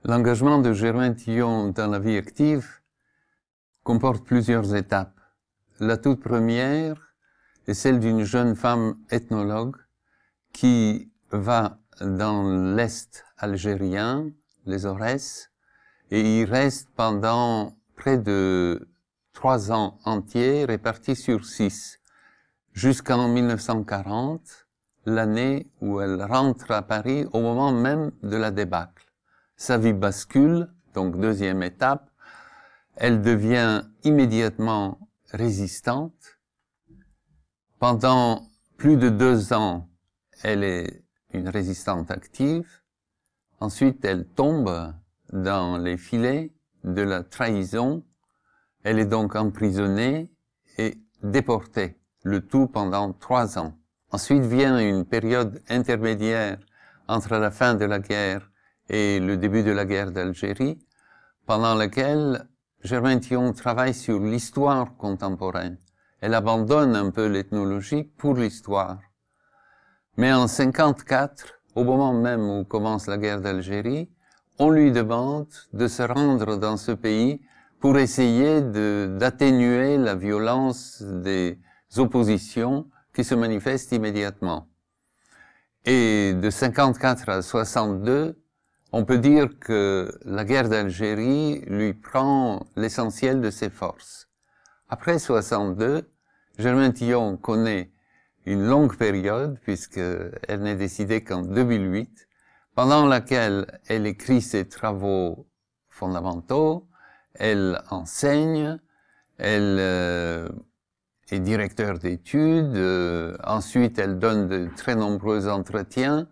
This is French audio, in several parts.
L'engagement de Germain Tillon dans la vie active comporte plusieurs étapes. La toute première est celle d'une jeune femme ethnologue qui va dans l'Est algérien, les Aurès, et y reste pendant près de 3 ans entiers, répartis sur 6, jusqu'en 1940, l'année où elle rentre à Paris au moment même de la débâcle. Sa vie bascule, donc deuxième étape, elle devient immédiatement résistante. Pendant plus de 2 ans, elle est une résistante active. Ensuite, elle tombe dans les filets de la trahison. Elle est donc emprisonnée et déportée, le tout pendant 3 ans. Ensuite vient une période intermédiaire entre la fin de la guerre et le début de la guerre d'Algérie, pendant laquelle Germain Tillon travaille sur l'histoire contemporaine. Elle abandonne un peu l'ethnologie pour l'histoire. Mais en 1954, au moment même où commence la guerre d'Algérie, on lui demande de se rendre dans ce pays pour essayer d'atténuer la violence des oppositions qui se manifestent immédiatement. Et de 1954 à 1962, on peut dire que la guerre d'Algérie lui prend l'essentiel de ses forces. Après 1962, Germain Tillon connaît une longue période, puisqu'elle n'est décidée qu'en 2008, pendant laquelle elle écrit ses travaux fondamentaux, elle enseigne, elle est directeur d'études, ensuite elle donne de très nombreux entretiens.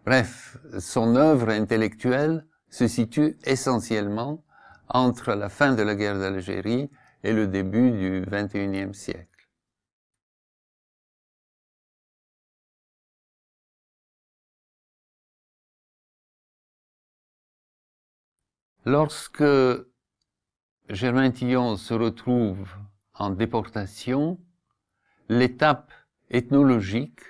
Bref, son œuvre intellectuelle se situe essentiellement entre la fin de la guerre d'Algérie et le début du XXIe siècle. Lorsque Germain Tillon se retrouve en déportation, l'étape ethnologique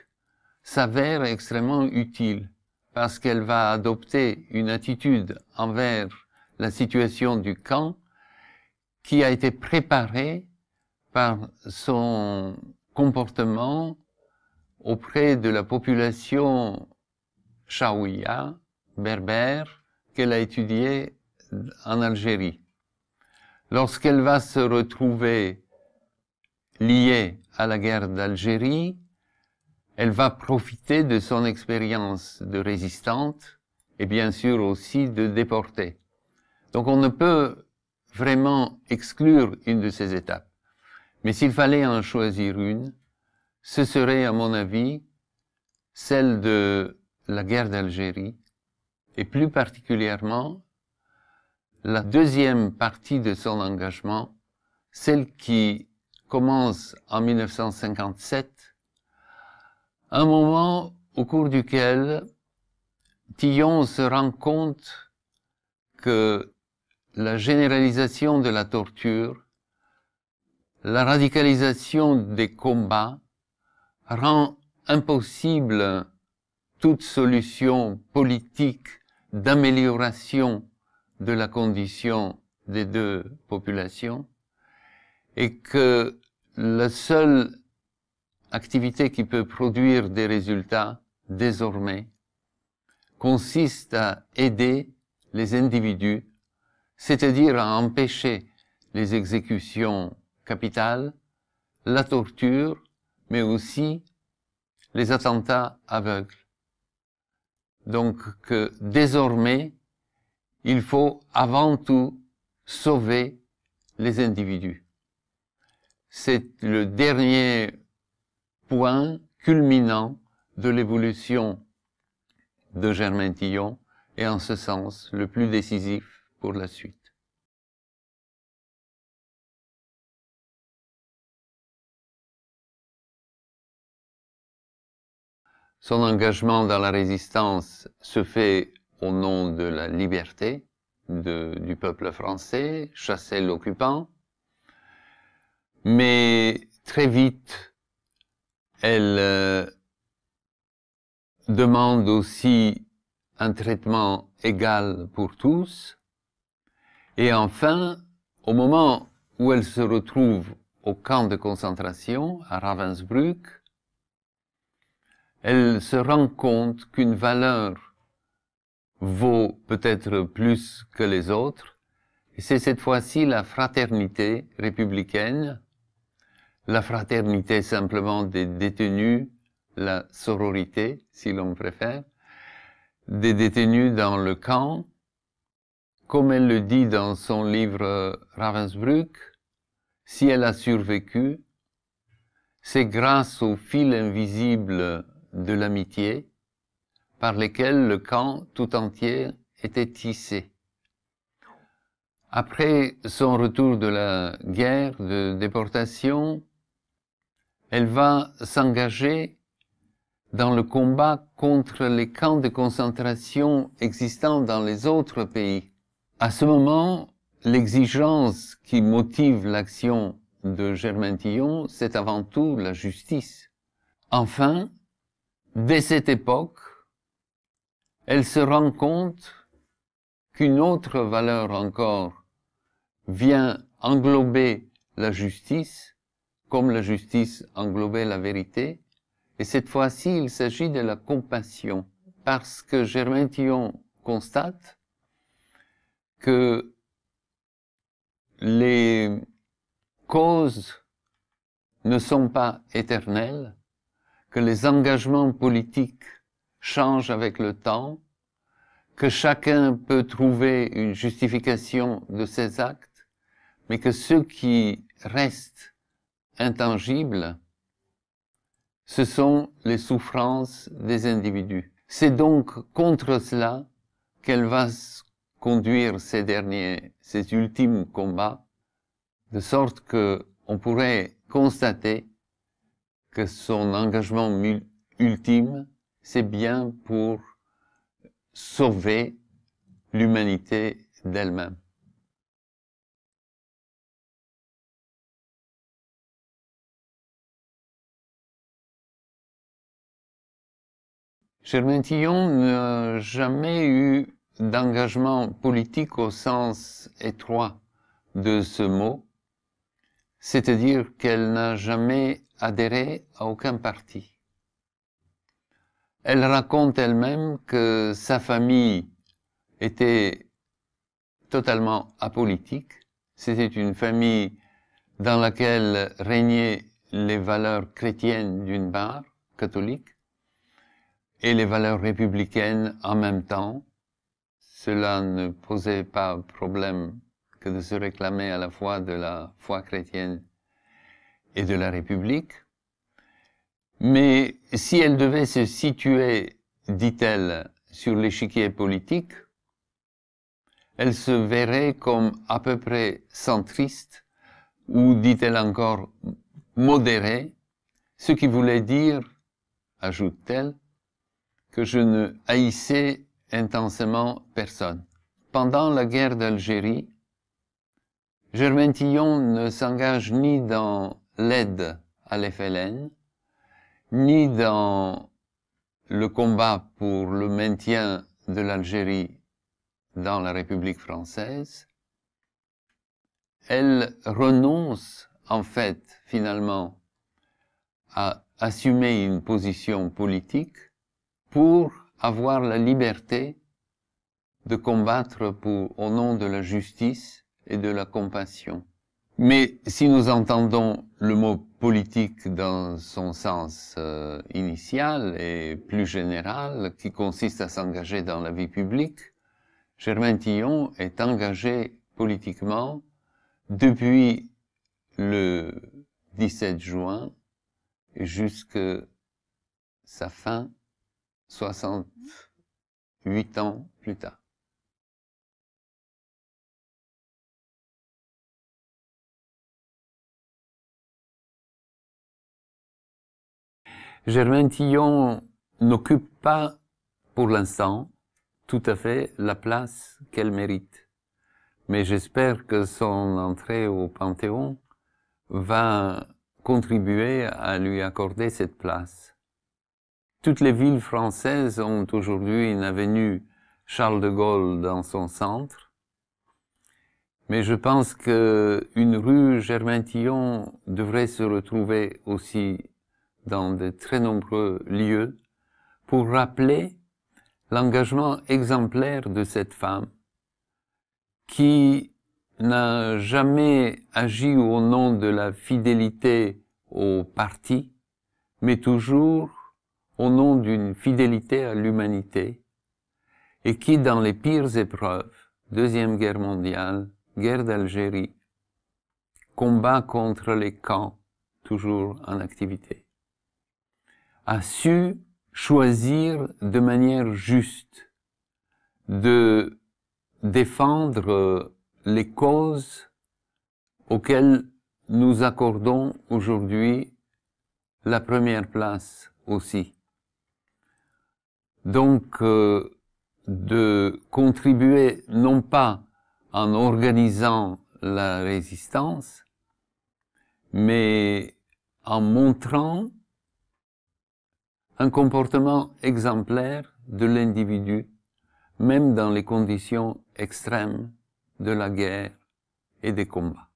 s'avère extrêmement utile parce qu'elle va adopter une attitude envers la situation du camp qui a été préparée par son comportement auprès de la population chaouia, berbère, qu'elle a étudiée en Algérie. Lorsqu'elle va se retrouver liée à la guerre d'Algérie, elle va profiter de son expérience de résistante et bien sûr aussi de déportée. Donc on ne peut vraiment exclure une de ces étapes. Mais s'il fallait en choisir une, ce serait à mon avis celle de la guerre d'Algérie et plus particulièrement la deuxième partie de son engagement, celle qui commence en 1957, un moment au cours duquel Tillon se rend compte que la généralisation de la torture, la radicalisation des combats rend impossible toute solution politique d'amélioration de la condition des deux populations et que la seule activité qui peut produire des résultats désormais consiste à aider les individus, c'est-à-dire à empêcher les exécutions capitales, la torture, mais aussi les attentats aveugles. Donc que désormais, il faut avant tout sauver les individus. C'est le dernier point culminant de l'évolution de Germain Tillon et en ce sens le plus décisif pour la suite. Son engagement dans la résistance se fait au nom de la liberté du peuple français, chasser l'occupant, mais très vite, elle demande aussi un traitement égale pour tous. Et enfin, au moment où elle se retrouve au camp de concentration, à Ravensbrück, elle se rend compte qu'une valeur vaut peut-être plus que les autres, et c'est cette fois-ci la fraternité républicaine, la fraternité simplement des détenus, la sororité, si l'on préfère, des détenus dans le camp. Comme elle le dit dans son livre Ravensbrück, si elle a survécu, c'est grâce au fil invisible de l'amitié par lesquels le camp tout entier était tissé. Après son retour de la guerre de déportation, elle va s'engager dans le combat contre les camps de concentration existants dans les autres pays. À ce moment, l'exigence qui motive l'action de Germaine Tillon, c'est avant tout la justice. Enfin, dès cette époque, elle se rend compte qu'une autre valeur encore vient englober la justice, comme la justice englobait la vérité, et cette fois-ci, il s'agit de la compassion, parce que Germaine Tillon constate que les causes ne sont pas éternelles, que les engagements politiques changent avec le temps, que chacun peut trouver une justification de ses actes, mais que ce qui reste intangible, ce sont les souffrances des individus. C'est donc contre cela qu'elle va conduire ces ultimes combats, de sorte que on pourrait constater que son engagement ultime, c'est bien pour sauver l'humanité d'elle-même. Germaine Tillon n'a jamais eu d'engagement politique au sens étroit de ce mot, c'est-à-dire qu'elle n'a jamais adhéré à aucun parti. Elle raconte elle-même que sa famille était totalement apolitique. C'était une famille dans laquelle régnaient les valeurs chrétiennes d'une part, catholiques, et les valeurs républicaines en même temps. Cela ne posait pas problème que de se réclamer à la fois de la foi chrétienne et de la République. Mais si elle devait se situer, dit-elle, sur l'échiquier politique, elle se verrait comme à peu près centriste, ou, dit-elle encore, modérée, ce qui voulait dire, ajoute-t-elle, que je ne haïssais intensément personne. Pendant la guerre d'Algérie, Germaine Tillon ne s'engage ni dans l'aide à l'FLN, ni dans le combat pour le maintien de l'Algérie dans la République française. Elle renonce, en fait, finalement, à assumer une position politique pour avoir la liberté de combattre au nom de la justice et de la compassion. Mais si nous entendons le mot politique dans son sens initial et plus général, qui consiste à s'engager dans la vie publique, Germaine Tillon est engagée politiquement depuis le 17 juin jusqu'à sa fin, 68 ans plus tard. Germaine Tillon n'occupe pas, pour l'instant, tout à fait la place qu'elle mérite. Mais j'espère que son entrée au Panthéon va contribuer à lui accorder cette place. Toutes les villes françaises ont aujourd'hui une avenue Charles de Gaulle dans son centre. Mais je pense qu'une rue Germain-Tillon devrait se retrouver aussi dans de très nombreux lieux pour rappeler l'engagement exemplaire de cette femme qui n'a jamais agi au nom de la fidélité au parti, mais toujours au nom d'une fidélité à l'humanité, et qui, dans les pires épreuves, Deuxième Guerre mondiale, guerre d'Algérie, combat contre les camps, toujours en activité, a su choisir de manière juste de défendre les causes auxquelles nous accordons aujourd'hui la première place aussi. Donc, de contribuer non pas en organisant la résistance, mais en montrant un comportement exemplaire de l'individu, même dans les conditions extrêmes de la guerre et des combats.